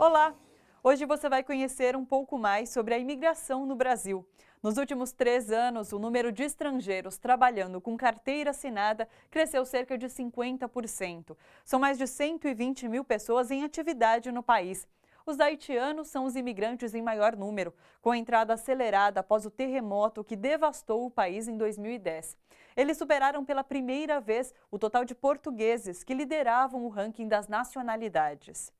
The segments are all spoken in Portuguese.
Olá! Hoje você vai conhecer um pouco mais sobre a imigração no Brasil. Nos últimos 3 anos, o número de estrangeiros trabalhando com carteira assinada cresceu cerca de 50%. São mais de 120 mil pessoas em atividade no país. Os haitianos são os imigrantes em maior número, com a entrada acelerada após o terremoto que devastou o país em 2010. Eles superaram pela primeira vez o total de portugueses que lideravam o ranking das nacionalidades.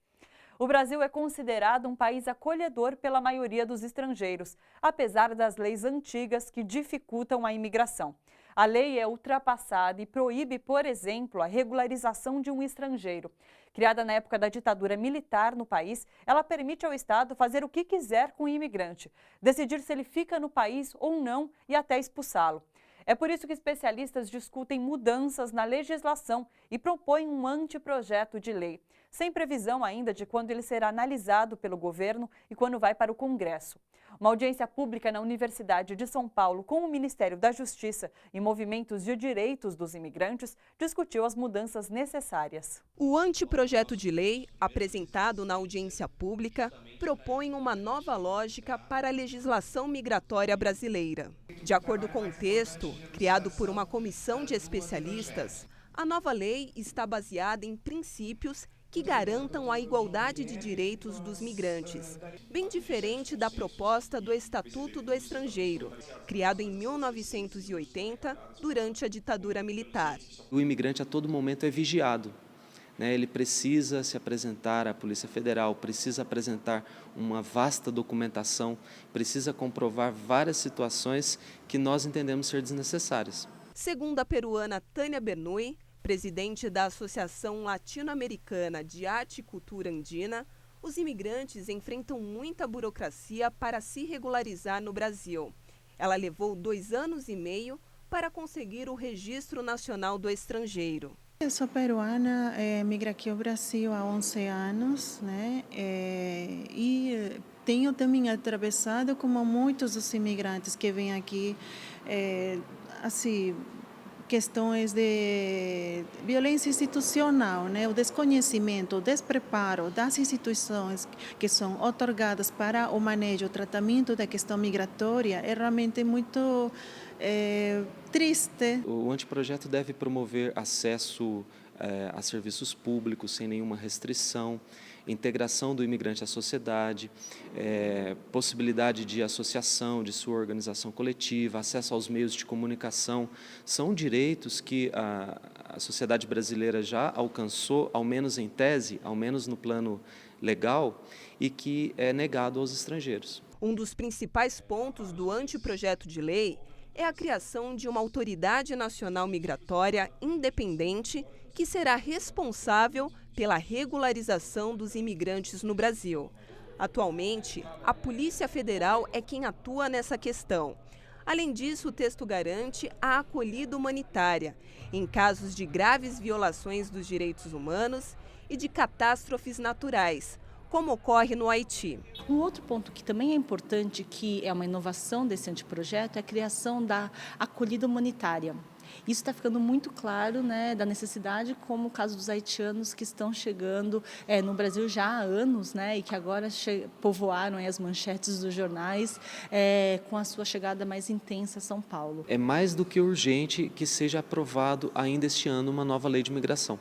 O Brasil é considerado um país acolhedor pela maioria dos estrangeiros, apesar das leis antigas que dificultam a imigração. A lei é ultrapassada e proíbe, por exemplo, a regularização de um estrangeiro. Criada na época da ditadura militar no país, ela permite ao Estado fazer o que quiser com o imigrante, decidir se ele fica no país ou não e até expulsá-lo. É por isso que especialistas discutem mudanças na legislação e propõem um anteprojeto de lei, sem previsão ainda de quando ele será analisado pelo governo e quando vai para o Congresso. Uma audiência pública na Universidade de São Paulo com o Ministério da Justiça e movimentos de direitos dos imigrantes discutiu as mudanças necessárias. O anteprojeto de lei, apresentado na audiência pública, propõe uma nova lógica para a legislação migratória brasileira. De acordo com o texto, criado por uma comissão de especialistas, a nova lei está baseada em princípios que garantam a igualdade de direitos dos migrantes, bem diferente da proposta do Estatuto do Estrangeiro, criado em 1980, durante a ditadura militar. O imigrante a todo momento é vigiado. Ele precisa se apresentar à Polícia Federal, precisa apresentar uma vasta documentação, precisa comprovar várias situações que nós entendemos ser desnecessárias. Segundo a peruana Tânia Bernoulli, presidente da Associação Latino-Americana de Arte e Cultura Andina, os imigrantes enfrentam muita burocracia para se regularizar no Brasil. Ela levou 2 anos e meio para conseguir o Registro Nacional do Estrangeiro. Eu sou peruana, migrei aqui ao Brasil há 11 anos, né? E tenho também atravessado, como muitos dos imigrantes que vêm aqui, assim, questões de violência institucional, né? O desconhecimento, o despreparo das instituições que são otorgadas para o manejo, o tratamento da questão migratória é realmente muito triste. O anteprojeto deve promover acesso a serviços públicos sem nenhuma restrição, integração do imigrante à sociedade, possibilidade de associação, de sua organização coletiva, acesso aos meios de comunicação. São direitos que a sociedade brasileira já alcançou, ao menos em tese, ao menos no plano legal, e que é negado aos estrangeiros. Um dos principais pontos do anteprojeto de lei é a criação de uma autoridade nacional migratória independente que será responsável pela regularização dos imigrantes no Brasil. Atualmente, a Polícia Federal é quem atua nessa questão. Além disso, o texto garante a acolhida humanitária em casos de graves violações dos direitos humanos e de catástrofes naturais, como ocorre no Haiti. Um outro ponto que também é importante, que é uma inovação desse anteprojeto, é a criação da acolhida humanitária. Isso está ficando muito claro, né, da necessidade, como o caso dos haitianos que estão chegando no Brasil já há anos, né, e que agora povoaram as manchetes dos jornais com a sua chegada mais intensa a São Paulo. É mais do que urgente que seja aprovado ainda este ano uma nova lei de migração.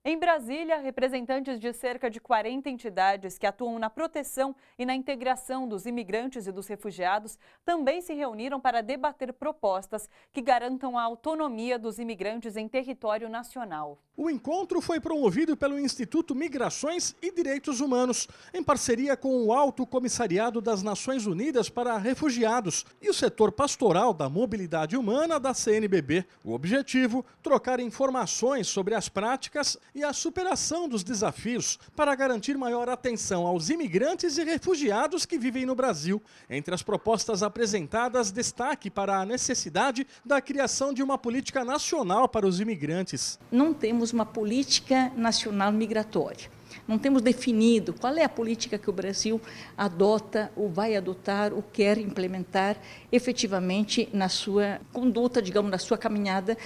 Em Brasília, representantes de cerca de 40 entidades que atuam na proteção e na integração dos imigrantes e dos refugiados também se reuniram para debater propostas que garantam a autonomia dos imigrantes em território nacional. O encontro foi promovido pelo Instituto Migrações e Direitos Humanos, em parceria com o Alto Comissariado das Nações Unidas para Refugiados e o setor pastoral da mobilidade humana da CNBB. O objetivo, trocar informações sobre as práticas e a superação dos desafios para garantir maior atenção aos imigrantes e refugiados que vivem no Brasil. Entre as propostas apresentadas, destaque para a necessidade da criação de uma política nacional para os imigrantes. Não temos uma política nacional migratória. Não temos definido qual é a política que o Brasil adota, ou vai adotar, ou quer implementar efetivamente na sua conduta, digamos, na sua caminhada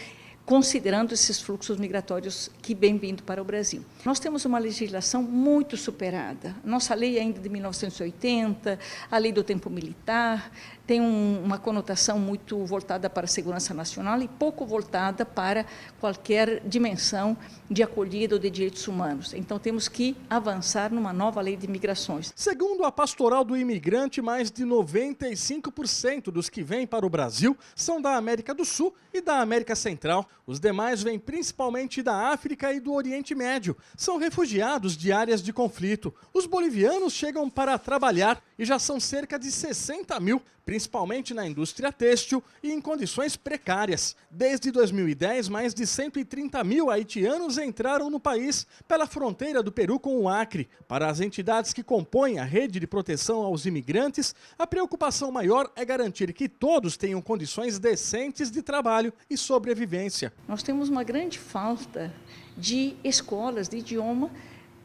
considerando esses fluxos migratórios que vêm vindo para o Brasil. Nós temos uma legislação muito superada. Nossa lei ainda de 1980, a lei do tempo militar, tem uma conotação muito voltada para a segurança nacional e pouco voltada para qualquer dimensão de acolhida ou de direitos humanos. Então temos que avançar numa nova lei de migrações. Segundo a Pastoral do Imigrante, mais de 95% dos que vêm para o Brasil são da América do Sul e da América Central. Os demais vêm principalmente da África e do Oriente Médio. São refugiados de áreas de conflito. Os bolivianos chegam para trabalhar e já são cerca de 60 mil, principalmente na indústria têxtil e em condições precárias. Desde 2010, mais de 130 mil haitianos entraram no país pela fronteira do Peru com o Acre. Para as entidades que compõem a rede de proteção aos imigrantes, a preocupação maior é garantir que todos tenham condições decentes de trabalho e sobrevivência. Nós temos uma grande falta de escolas de idioma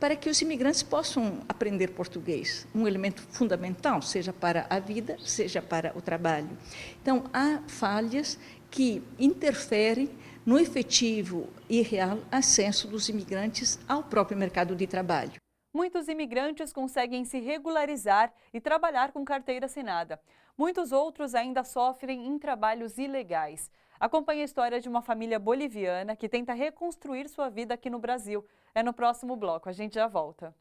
para que os imigrantes possam aprender português, um elemento fundamental, seja para a vida, seja para o trabalho. Então, há falhas que interferem no efetivo e real acesso dos imigrantes ao próprio mercado de trabalho. Muitos imigrantes conseguem se regularizar e trabalhar com carteira assinada. Muitos outros ainda sofrem em trabalhos ilegais. Acompanhe a história de uma família boliviana que tenta reconstruir sua vida aqui no Brasil. É no próximo bloco, a gente já volta.